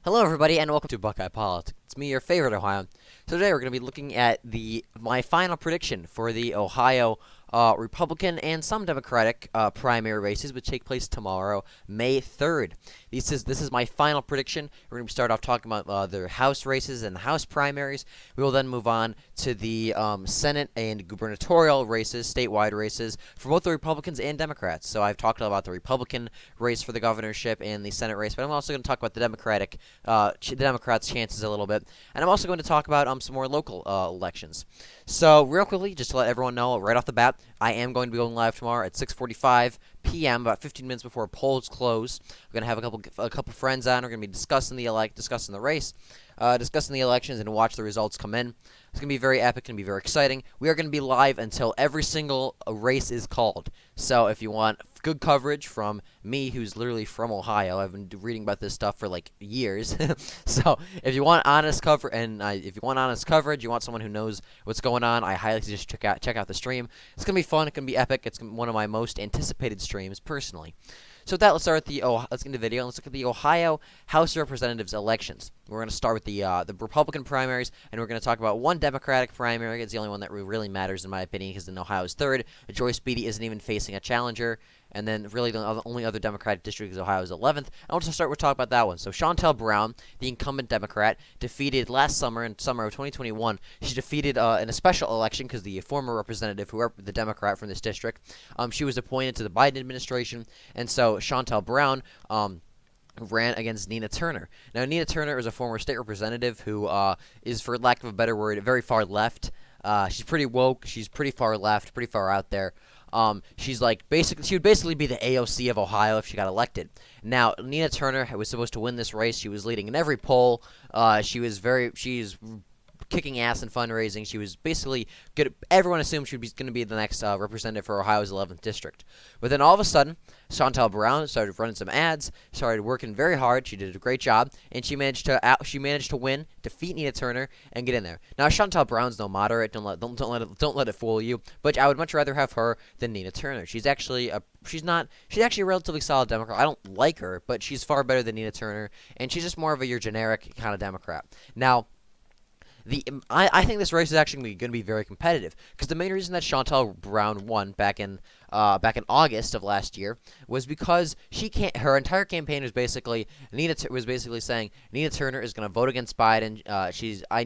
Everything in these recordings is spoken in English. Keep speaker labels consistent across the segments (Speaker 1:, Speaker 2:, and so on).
Speaker 1: Hello, everybody, and welcome to Buckeye Politics. It's me, your favorite Ohioan. So today we're going to be looking at my final prediction for the Ohio Republican and some Democratic primary races, which take place tomorrow, May 3rd. This is my final prediction. We're going to start off talking about the House races and the House primaries. We will then move on to the Senate and gubernatorial races, statewide races, for both the Republicans and Democrats. So I've talked about the Republican race for the governorship and the Senate race, but I'm also going to talk about the Democrats' chances a little bit, and I'm also going to talk about some more local elections. So real quickly, just to let everyone know right off the bat, I am going to be going live tomorrow at 6:45 p.m. about 15 minutes before polls close. We're gonna have a couple friends on. We're gonna be discussing the race, discussing the elections, and watch the results come in. It's gonna be very epic and be very exciting. We are gonna be live until every single race is called. So if you want good coverage from me, who's literally from Ohio, I've been reading about this stuff for like years. So if you want honest cover, and if you want honest coverage, you want someone who knows what's going on, I highly suggest check out the stream. It's gonna be fun. It's gonna be epic. It's one of my most anticipated streams personally. So with that, let's start with let's get into the video. Let's look at the Ohio House of Representatives elections. We're going to start with the Republican primaries, and we're going to talk about one Democratic primary. It's the only one that really matters, in my opinion, because in Ohio's third, Joyce Beatty isn't even facing a challenger. And then really the only other Democratic district is Ohio's 11th. I want to start with talking about that one. So Shontel Brown, the incumbent Democrat, defeated last summer, in summer of 2021, she defeated in a special election because the former representative, the Democrat from this district, she was appointed to the Biden administration. And so Shontel Brown ran against Nina Turner. Now, Nina Turner is a former state representative who is, for lack of a better word, very far left. She's pretty woke. She's pretty far left, pretty far out there. She would basically be the AOC of Ohio if she got elected. Now, Nina Turner was supposed to win this race. She was leading in every poll. She's kicking ass in fundraising. She was basically good. Everyone assumed she was going to be the next representative for Ohio's 11th district. But then all of a sudden, Shontel Brown started running some ads, started working very hard. She did a great job, and she managed to win, defeat Nina Turner, and get in there. Now, Shontel Brown's no moderate. Don't let it fool you. But I would much rather have her than Nina Turner. She's actually a relatively solid Democrat. I don't like her, but she's far better than Nina Turner, and she's just more of your generic kind of Democrat. Now, I think this race is actually going to be very competitive because the main reason that Shontel Brown won back in August of last year was because her entire campaign was basically saying Nina Turner is going to vote against Biden.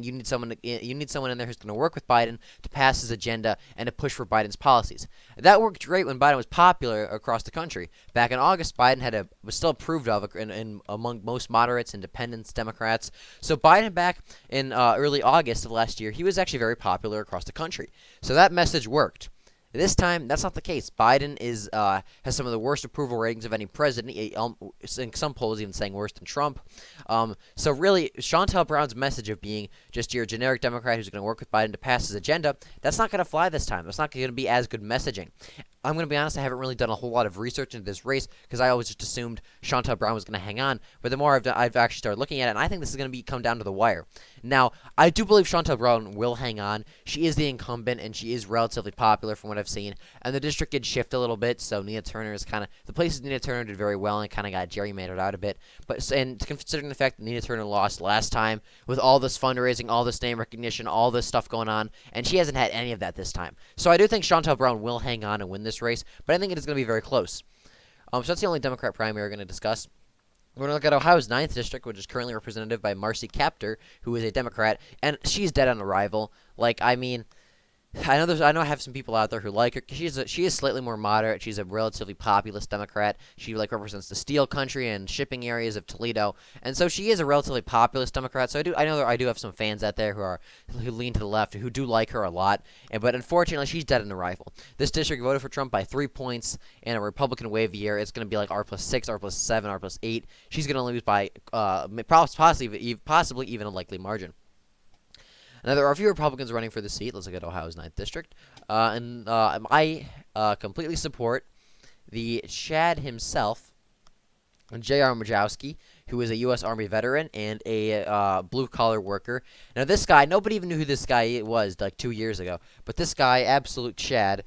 Speaker 1: You need someone in there who's going to work with Biden to pass his agenda and to push for Biden's policies. That worked great when Biden was popular across the country. Back in August, Biden was still approved of among most moderates, independents, Democrats. So Biden back in early August of last year, he was actually very popular across the country. So that message worked. This time, that's not the case. Biden has some of the worst approval ratings of any president. In some polls, even saying worse than Trump. So really, Shontel Brown's message of being just your generic Democrat who's going to work with Biden to pass his agenda, that's not going to fly this time. That's not going to be as good messaging. I'm going to be honest, I haven't really done a whole lot of research into this race because I always just assumed Shontel Brown was going to hang on. But the more I've actually started looking at it, and I think this is going to come down to the wire. Now, I do believe Shontel Brown will hang on. She is the incumbent, and she is relatively popular from what I've seen. And the district did shift a little bit, so Nina Turner is the places Nina Turner did very well and kind of got gerrymandered out a bit. And considering the fact that Nina Turner lost last time with all this fundraising, all this name recognition, all this stuff going on, and she hasn't had any of that this time. So I do think Shontel Brown will hang on and win this race, but I think it is going to be very close. So that's the only Democrat primary we're going to discuss. We're going to look at Ohio's 9th district, which is currently represented by Marcy Kaptur, who is a Democrat, and she's dead on arrival. I know I have some people out there who like her. She is slightly more moderate. She's a relatively populist Democrat. She represents the steel country and shipping areas of Toledo, and so she is a relatively populist Democrat. So I know I do have some fans out there who lean to the left who do like her a lot. But unfortunately, she's dead on arrival. This district voted for Trump by 3 points in a Republican wave year. It's going to be like R+6, R+7, R+8. She's going to lose by possibly even a likely margin. Now, there are a few Republicans running for the seat. Let's look at Ohio's 9th district. I completely support the Chad himself, J.R. Majowski, who is a U.S. Army veteran and a blue-collar worker. Now, this guy, nobody even knew who this guy was like 2 years ago. But this guy, absolute Chad,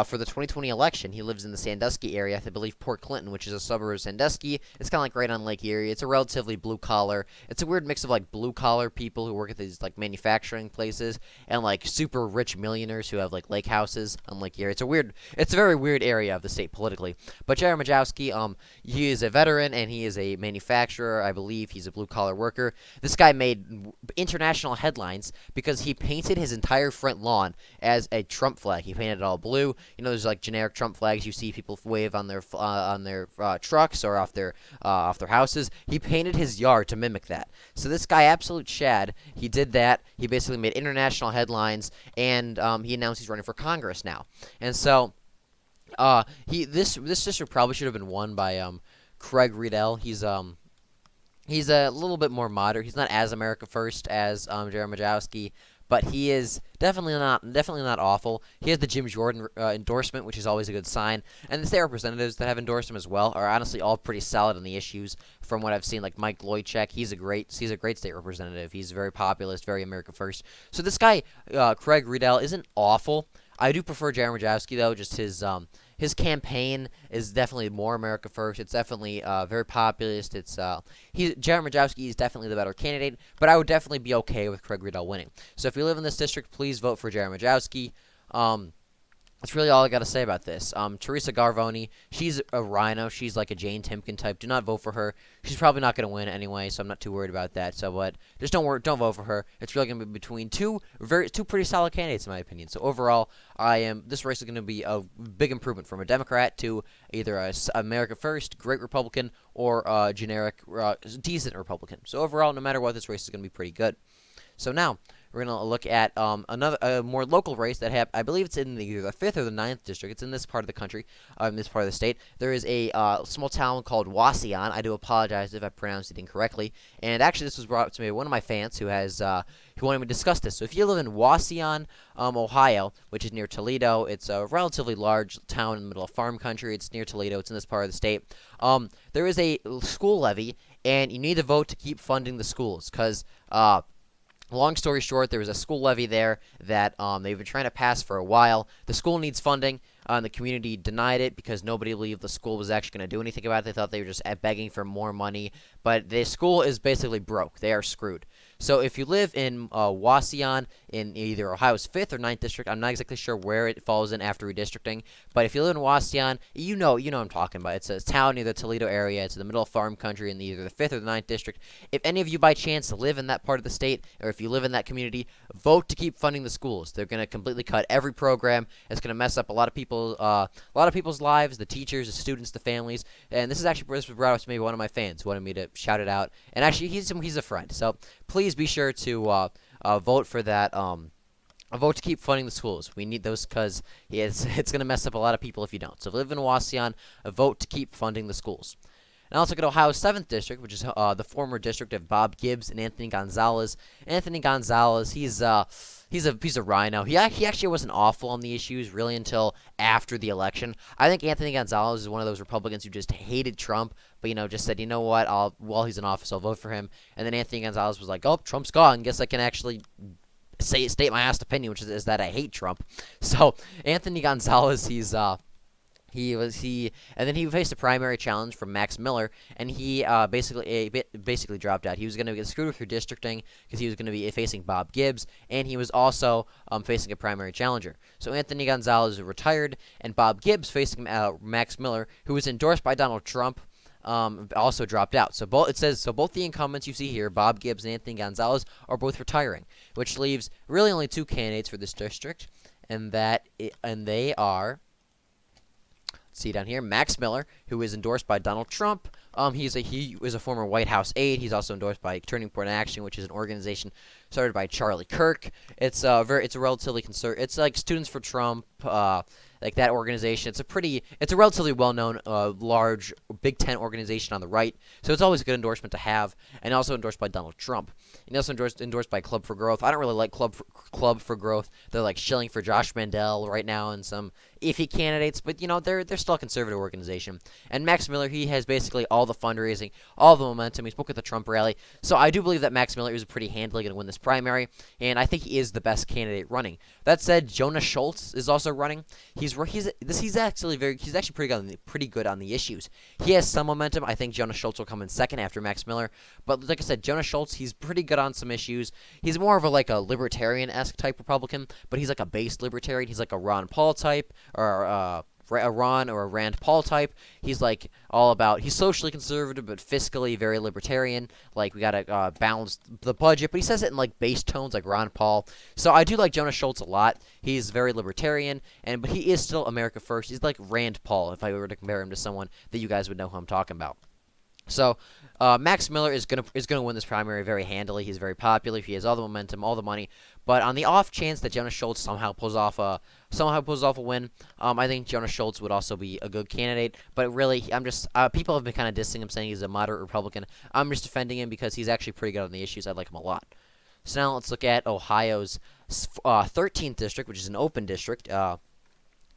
Speaker 1: for the 2020 election, he lives in the Sandusky area. I believe Port Clinton, which is a suburb of Sandusky. It's kind of like right on Lake Erie. It's a relatively blue collar. It's a weird mix of like blue collar people who work at these like manufacturing places and like super rich millionaires who have like lake houses on Lake Erie. It's a very weird area of the state politically. But Jerry Majowski, he is a veteran and he is a manufacturer. I believe he's a blue collar worker. This guy made international headlines because he painted his entire front lawn as a Trump flag. He painted it all blue. You know, there's like generic Trump flags you see people wave on their trucks or off their houses. He painted his yard to mimic that. So this guy, absolute Shad, he did that. He basically made international headlines, and he announced he's running for Congress now. And so, this district probably should have been won by Craig Riedel. He's a little bit more moderate. He's not as America First as Jerry Majowski, but he is definitely not awful. He has the Jim Jordan endorsement, which is always a good sign. And the state representatives that have endorsed him as well are honestly all pretty solid on the issues. From what I've seen, like Mike Loychek, he's a great state representative. He's very populist, very America First. So this guy, Craig Riedel, isn't awful. I do prefer Jerry Majowski though. Just his campaign is definitely more America First. It's definitely very populist. Jerry Majowski is definitely the better candidate, but I would definitely be okay with Craig Riedel winning. So if you live in this district, please vote for Jerry Majowski. That's really all I got to say about this. Teresa Garvoni, she's a rhino. She's like a Jane Timken type. Do not vote for her. She's probably not going to win anyway, so I'm not too worried about that. So, but just don't vote for her. It's really going to be between two pretty solid candidates in my opinion. So overall, this race is going to be a big improvement from a Democrat to either a America First, great Republican, or a generic, decent Republican. So overall, no matter what, this race is going to be pretty good. So now we're going to look at another more local race that I believe it's in either the 5th or the 9th district. It's in this part of the country, this part of the state. There is a small town called Wauseon. I do apologize if I pronounced it incorrectly. And actually, this was brought up to me by one of my fans who wanted me to discuss this. So if you live in Wauseon, Ohio, which is near Toledo, it's a relatively large town in the middle of farm country. It's near Toledo. It's in this part of the state. There is a school levy, and you need to vote to keep funding the schools because long story short, there was a school levy there that they've been trying to pass for a while. The school needs funding, and the community denied it because nobody believed the school was actually going to do anything about it. They thought they were just begging for more money, but the school is basically broke. They are screwed. So if you live in Wauseon in either Ohio's 5th or 9th district, I'm not exactly sure where it falls in after redistricting, but if you live in Wauseon, you know what I'm talking about. It's a town near the Toledo area. It's in the middle of farm country in either the 5th or the 9th district. If any of you by chance live in that part of the state, or if you live in that community, vote to keep funding the schools. They're going to completely cut every program. It's going to mess up a lot of people's lives, the teachers, the students, the families. And this was brought up to me by one of my fans who wanted me to shout it out. And actually, he's a friend. So please be sure to vote for that. Vote to keep funding the schools. We need those because it's going to mess up a lot of people if you don't. So if you live in Wauseon, vote to keep funding the schools. And also look at Ohio's 7th district, which is the former district of Bob Gibbs and Anthony Gonzalez. Anthony Gonzalez, he's a rhino. He actually wasn't awful on the issues really until after the election. I think Anthony Gonzalez is one of those Republicans who just hated Trump, but just said, you know what, while he's in office, I'll vote for him. And then Anthony Gonzalez was like, oh, Trump's gone. Guess I can actually state my honest opinion, which is that I hate Trump. So Anthony Gonzalez, and then he faced a primary challenge from Max Miller, and he basically dropped out. He was going to get screwed with redistricting because he was going to be facing Bob Gibbs, and he was also facing a primary challenger. So Anthony Gonzalez retired, and Bob Gibbs facing Max Miller, who was endorsed by Donald Trump, also dropped out. So both the incumbents you see here, Bob Gibbs and Anthony Gonzalez, are both retiring, which leaves really only two candidates for this district, and they are. See down here, Max Miller, who is endorsed by Donald Trump. He was a former White House aide. He's also endorsed by Turning Point Action, which is an organization started by Charlie Kirk. It's a relatively conservative. It's like Students for Trump, like that organization. It's a relatively well-known, large Big Tent organization on the right. So it's always a good endorsement to have, and also endorsed by Donald Trump. And also endorsed by Club for Growth. I don't really like Club for Growth. They're like shilling for Josh Mandel right now and some iffy candidates, but they're still a conservative organization. And Max Miller, he has basically all the fundraising, all the momentum. He spoke at the Trump rally. So I do believe that Max Miller is pretty handily going to win this primary, and I think he is the best candidate running. That said, Jonah Schultz is also running. He's he's actually pretty good on the issues. He has some momentum. I think Jonah Schultz will come in second after Max Miller. But like I said, Jonah Schultz, he's pretty good on some issues. He's more of a libertarian-esque type Republican, but he's like a base libertarian. He's like a Ron Paul type or a Ron or a Rand Paul type. He's like he's socially conservative but fiscally very libertarian. Like we gotta balance the budget, but he says it in like base tones like Ron Paul. So I do like Jonah Schultz a lot. He's very libertarian, but he is still America first. He's like Rand Paul if I were to compare him to someone that you guys would know who I'm talking about. So Max Miller is gonna win this primary very handily. He's very popular. He has all the momentum, all the money. But on the off chance that Jonah Schultz somehow pulls off a win, I think Jonah Schultz would also be a good candidate. But really, I'm just people have been kind of dissing him, saying he's a moderate Republican. I'm just defending him because he's actually pretty good on the issues. I like him a lot. So now let's look at Ohio's 13th district, which is an open district. And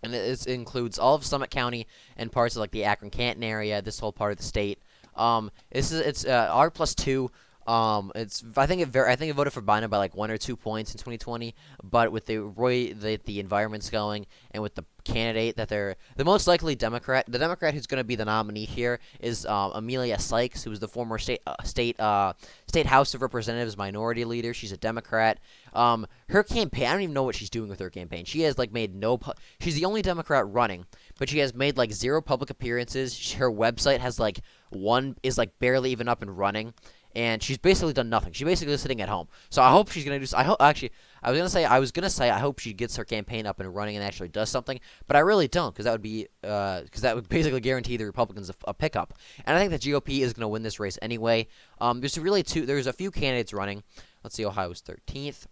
Speaker 1: it includes all of Summit County and parts of like the Akron-Canton area. This whole part of the state. It's R+2. I think it voted for Biden by like 1 or 2 points in 2020. But with the environment's going, and with the candidate that they're the most likely Democrat, the Democrat who's going to be the nominee here is Emilia Sykes, who was the former state House of Representatives minority leader. She's a Democrat. Her campaign, I don't even know what she's doing with her campaign. She has like made she's the only Democrat running, but she has made like 0 public appearances. Her website has like is barely even up and running. And she's basically done nothing. She's basically sitting at home. So I hope she's gonna do. I was gonna say I hope she gets her campaign up and running and actually does something. But I really don't, because that would basically guarantee the Republicans a pickup. And I think the GOP is gonna win this race anyway. There's a few candidates running. Let's see, Ohio's 13th.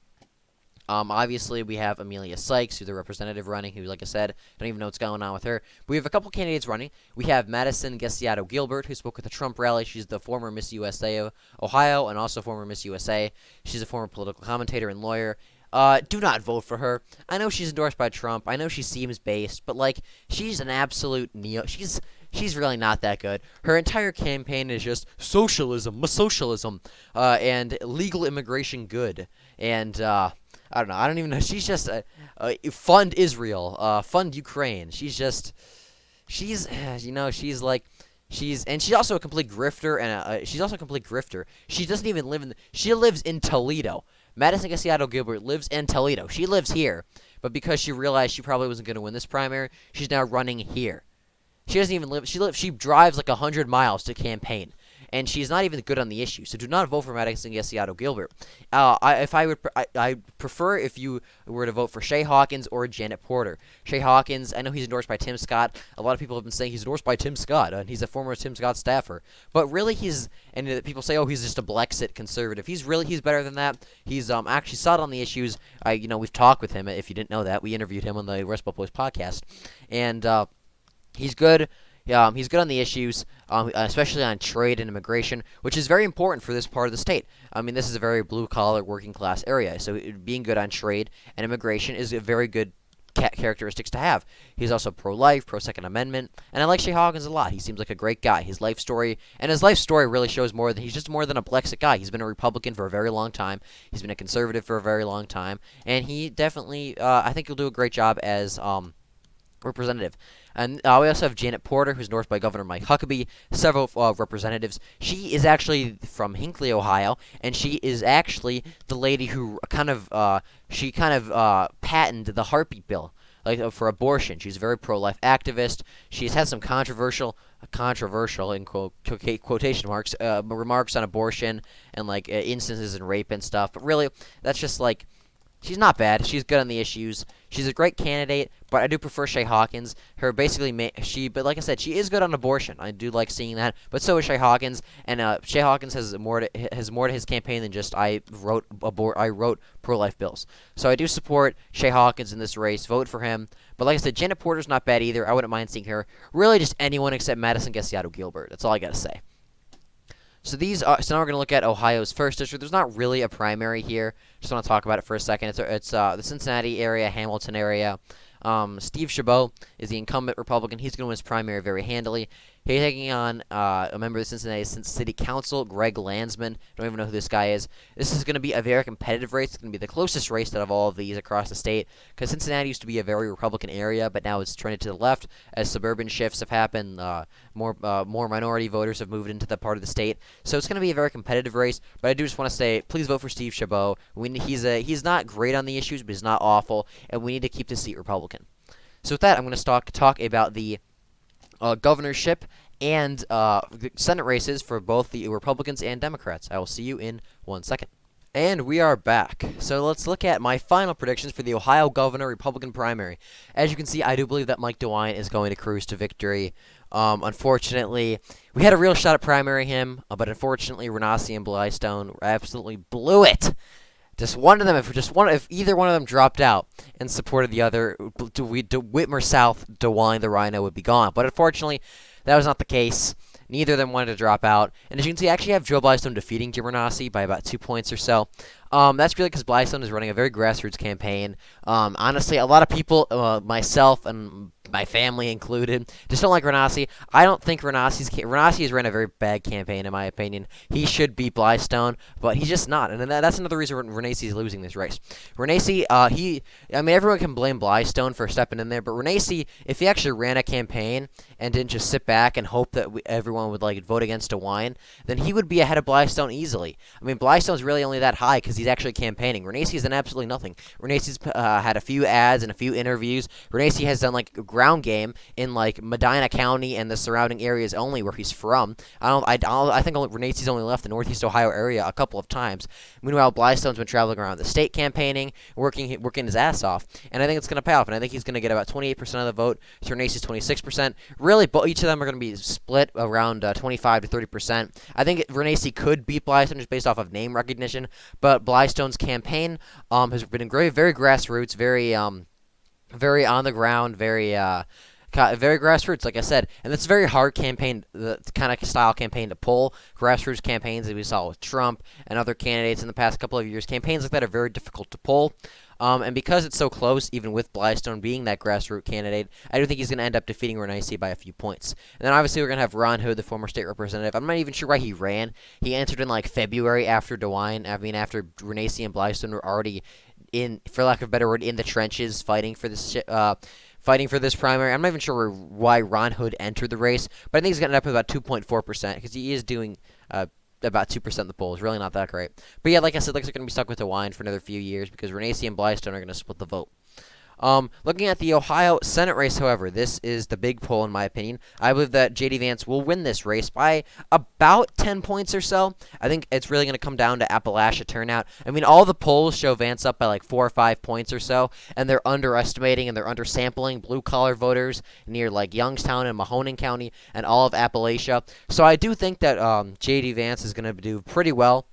Speaker 1: Obviously, we have Emilia Sykes, who's the representative running, who, like I said, don't even know what's going on with her. But we have a couple candidates running. We have Madison Gesiato-Gilbert, who spoke at the Trump rally. She's the former Miss USA of Ohio and also former Miss USA. She's a former political commentator and lawyer. Do not vote for her. I know she's endorsed by Trump. I know she seems based, but, like, she's an absolute She's really not that good. Her entire campaign is just socialism, and legal immigration good. And, I don't know. I don't even know. She's just fund Israel, fund Ukraine. She's also a complete grifter, and She doesn't even live she lives in Toledo. Madison Gesiato-Gilbert lives in Toledo. She lives here, but because she realized she probably wasn't going to win this primary, she's now running here. She doesn't even live. She drives like 100 miles to campaign. And she's not even good on the issue. So do not vote for Madison Gesiato-Gilbert. I prefer if you were to vote for Shay Hawkins or Janet Porter. Shay Hawkins, I know he's endorsed by Tim Scott. A lot of people have been saying he's endorsed by Tim Scott, and he's a former Tim Scott staffer. But really, people say, oh, he's just a Blexit conservative. He's better than that. He's actually solid on the issues. We've talked with him. If you didn't know that, we interviewed him on the Rust Belt Boys podcast, and he's good. He's good on the issues, especially on trade and immigration, which is very important for this part of the state. I mean, this is a very blue-collar, working-class area, so being good on trade and immigration is a very good characteristics to have. He's also pro-life, pro-Second Amendment, and I like Shay Hawkins a lot. He seems like a great guy. His life story really shows he's just more than a Blexit guy. He's been a Republican for a very long time. He's been a conservative for a very long time, and he definitely, I think he'll do a great job as representative. And we also have Janet Porter, who's endorsed by Governor Mike Huckabee, several representatives. She is actually from Hinckley, Ohio, and she is actually the lady who patented the heartbeat bill, for abortion. She's a very pro-life activist. She's had some controversial in quotation marks remarks on abortion and instances in rape and stuff. But really, that's just she's not bad. She's good on the issues. She's a great candidate, but I do prefer Shay Hawkins. But like I said, she is good on abortion. I do like seeing that. But so is Shay Hawkins, and Shay Hawkins has more to his campaign than just I wrote pro-life bills. So I do support Shay Hawkins in this race. Vote for him. But like I said, Janet Porter's not bad either. I wouldn't mind seeing her. Really, just anyone except Madison Gesiato-Gilbert. That's all I gotta say. So now we're going to look at Ohio's first district. There's not really a primary here. Just want to talk about it for a second. It's the Cincinnati area, Hamilton area. Steve Chabot is the incumbent Republican. He's going to win his primary very handily. He's taking on a member of the Cincinnati City Council, Greg Landsman. Don't even know who this guy is. This is going to be a very competitive race. It's going to be the closest race out of all of these across the state, because Cincinnati used to be a very Republican area, but now it's trended to the left as suburban shifts have happened. More minority voters have moved into the part of the state, so it's going to be a very competitive race. But I do just want to say, please vote for Steve Chabot. He's not great on the issues, but he's not awful, and we need to keep the seat Republican. So with that, I'm going to talk about the governorship and the Senate races for both the Republicans and Democrats. I will see you in 1 second. And we are back. So let's look at my final predictions for the Ohio governor Republican primary. As you can see, I do believe that Mike DeWine is going to cruise to victory. Unfortunately, we had a real shot at primarying him, but unfortunately, Renassi and Blystone absolutely blew it. Just one of them, if either one of them dropped out and supported the other, Whitmer South, DeWine, the Rhino would be gone. But unfortunately, that was not the case. Neither of them wanted to drop out. And as you can see, I actually have Joe Blystone defeating Jim Renassi by about 2 points or so. That's really because Blystone is running a very grassroots campaign. Honestly, a lot of people, myself and my family included, just don't like Renassi. I don't think Renassi has ran a very bad campaign, in my opinion. He should beat Blystone, but he's just not. And that's another reason Renassi is losing this race. Renassi, everyone can blame Blystone for stepping in there, but Renassi, if he actually ran a campaign and didn't just sit back and hope that everyone would vote against DeWine, then he would be ahead of Blystone easily. I mean, Blystone's really only that high because he's actually campaigning. Renassi's done absolutely nothing. Renassi's had a few ads and a few interviews. Renassi has done ground game in Medina County and the surrounding areas only, where he's from. I think Renassi's only left the Northeast Ohio area a couple of times. Meanwhile, Blystone's been traveling around the state campaigning, working his ass off, and I think it's going to pay off. And I think he's going to get about 28% of the vote to Renassi's 26%. Really, each of them are going to be split around 25 to 30%. I think Renassi could beat Blystone just based off of name recognition, but Blystone's campaign has been very grassroots, very on the ground, very grassroots, like I said. And it's a very hard campaign, the kind of style campaign to pull. Grassroots campaigns that we saw with Trump and other candidates in the past couple of years, campaigns like that are very difficult to pull. And because it's so close, even with Blystone being that grassroots candidate, I do think he's going to end up defeating Renassi by a few points. And then obviously we're going to have Ron Hood, the former state representative. I'm not even sure why he ran. He entered in February after DeWine. After Renassi and Blystone were already in, for lack of a better word, in the trenches fighting for this primary. I'm not even sure why Ron Hood entered the race, but I think he's going to end up with about 2.4% because he is doing about 2% in the polls. Really not that great. But yeah, like I said, looks like they're going to be stuck with DeWine for another few years because Renassi and Blystone are going to split the vote. Looking at the Ohio Senate race, however, this is the big poll in my opinion. I believe that J.D. Vance will win this race by about 10 points or so. I think it's really going to come down to Appalachia turnout. I mean, all the polls show Vance up by 4 or 5 points or so, and they're underestimating and they're undersampling blue-collar voters near Youngstown and Mahoning County and all of Appalachia. So I do think that J.D. Vance is going to do pretty well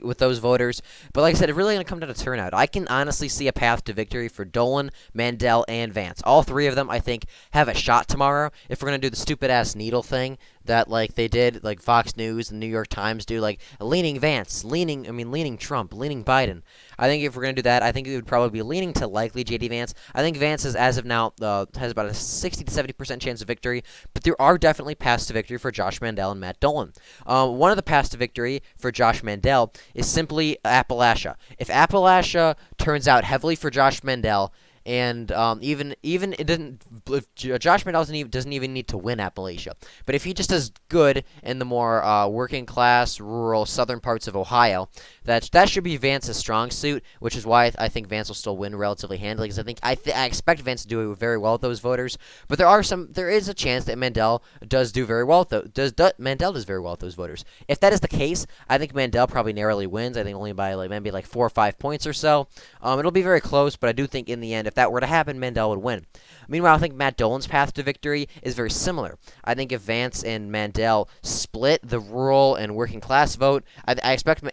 Speaker 1: with those voters. But like I said, it's really going to come down to turnout. I can honestly see a path to victory for Dolan, Mandel, and Vance. All three of them, I think, have a shot tomorrow. If we're going to do the stupid-ass needle thing that, they did, Fox News and New York Times do, leaning Vance, leaning Trump, leaning Biden. I think if we're going to do that, I think it would probably be leaning to likely J.D. Vance. I think Vance is, as of now, has about a 60 to 70% chance of victory, but there are definitely paths to victory for Josh Mandel and Matt Dolan. One of the paths to victory for Josh Mandel is simply Appalachia. If Appalachia turns out heavily for Josh Mandel, and even it didn't. If Josh Mandel doesn't even need to win Appalachia, but if he just does good in the more working class, rural, southern parts of Ohio, that should be Vance's strong suit. Which is why I think Vance will still win relatively handily. Because I expect Vance to do very well with those voters. But there is a chance that Mandel does do very well. Mandel does very well with those voters. If that is the case, I think Mandel probably narrowly wins. I think only by maybe 4 or 5 points or so. It'll be very close, but I do think in the end, if that were to happen, Mandel would win. Meanwhile, I think Matt Dolan's path to victory is very similar. I think if Vance and Mandel split the rural and working class vote, I expect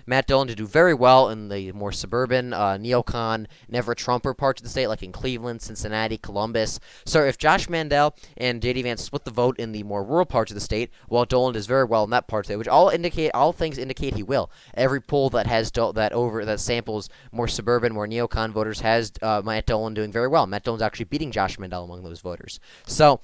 Speaker 1: Matt Dolan to do very well in the more suburban, neocon, never-Trumper parts of the state, like in Cleveland, Cincinnati, Columbus. So if Josh Mandel and J.D. Vance split the vote in the more rural parts of the state, while Dolan does very well in that part of the state, which all things indicate he will. Every poll that has that samples more suburban, more neocon voters has Matt Dolan doing very well. Matt Dolan's actually beating Josh Mandel among those voters. So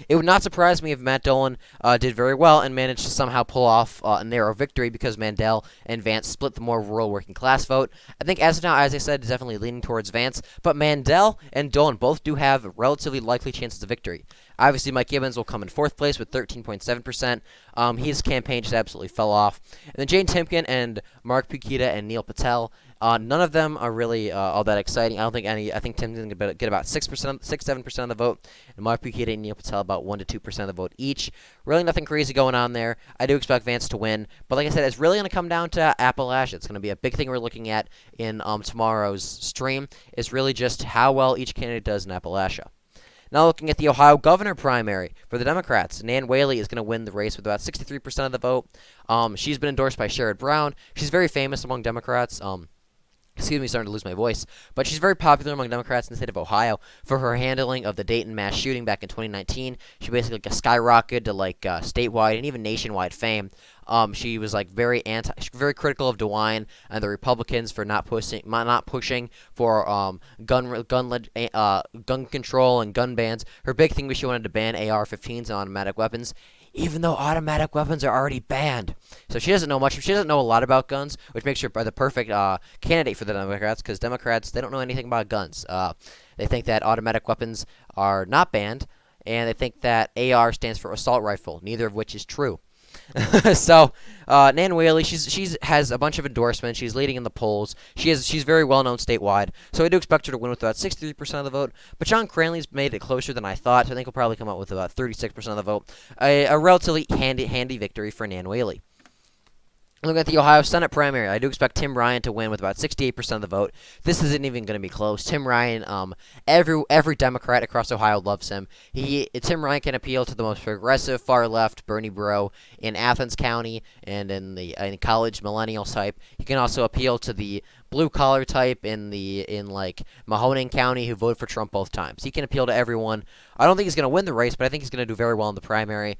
Speaker 1: It would not surprise me if Matt Dolan did very well and managed to somehow pull off a narrow victory because Mandel and Vance split the more rural working class vote. I think as of now, as I said, it's definitely leaning towards Vance, but Mandel and Dolan both do have relatively likely chances of victory. Obviously, Mike Gibbons will come in fourth place with 13.7%. His campaign just absolutely fell off. And then Jane Timken and Mark Pukita and Neil Patel. None of them are really all that exciting. I don't think any. I think Timken can get about 7% of the vote, and Mark Pukita and Neil Patel about 1 to 2% of the vote each. Really nothing crazy going on there. I do expect Vance to win, but like I said, it's really going to come down to Appalachia. It's going to be a big thing we're looking at in tomorrow's stream. Is really just how well each candidate does in Appalachia. Now looking at the Ohio governor primary for the Democrats, Nan Whaley is going to win the race with about 63% of the vote. She's been endorsed by Sherrod Brown. She's very famous among Democrats. Excuse me, starting to lose my voice. But she's very popular among Democrats in the state of Ohio for her handling of the Dayton mass shooting back in 2019. She basically skyrocketed to statewide and even nationwide fame. She was very critical of DeWine and the Republicans for not pushing for gun control and gun bans. Her big thing was she wanted to ban AR-15s and automatic weapons, even though automatic weapons are already banned. So she doesn't know much. She doesn't know a lot about guns, which makes her the perfect candidate for the Democrats, because Democrats, they don't know anything about guns. They think that automatic weapons are not banned, and they think that AR stands for assault rifle, neither of which is true. So, Nan Whaley, she's has a bunch of endorsements. She's leading in the polls. She's very well known statewide. So I do expect her to win with about 63% of the vote. But John Cranley's made it closer than I thought. So I think he'll probably come out with about 36% of the vote. A relatively handy victory for Nan Whaley. Looking at the Ohio Senate primary, I do expect Tim Ryan to win with about 68% of the vote. This isn't even going to be close. Tim Ryan, every Democrat across Ohio loves him. Tim Ryan can appeal to the most progressive, far left Bernie Bro in Athens County and in college millennial type. He can also appeal to the blue collar type in Mahoning County who voted for Trump both times. He can appeal to everyone. I don't think he's going to win the race, but I think he's going to do very well in the primary.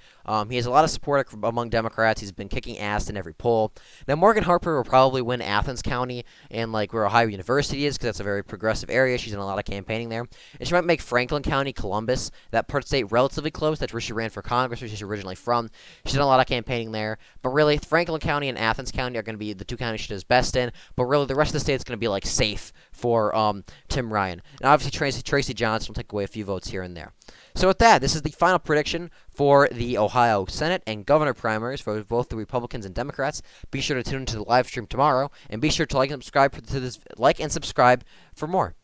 Speaker 1: He has a lot of support among Democrats. He's been kicking ass in every poll. Now, Morgan Harper will probably win Athens County and where Ohio University is, because that's a very progressive area. She's done a lot of campaigning there. And she might make Franklin County, Columbus, that part of the state, relatively close. That's where she ran for Congress, where she's originally from. She's done a lot of campaigning there. But really, Franklin County and Athens County are going to be the two counties she does best in. But really, the rest of the state's going to be safe for Tim Ryan. And obviously, Tracy Johnson will take away a few votes here and there. So with that, this is the final prediction for the Ohio Senate and governor primaries for both the Republicans and Democrats. Be sure to tune into the live stream tomorrow, and be sure to like and subscribe for more.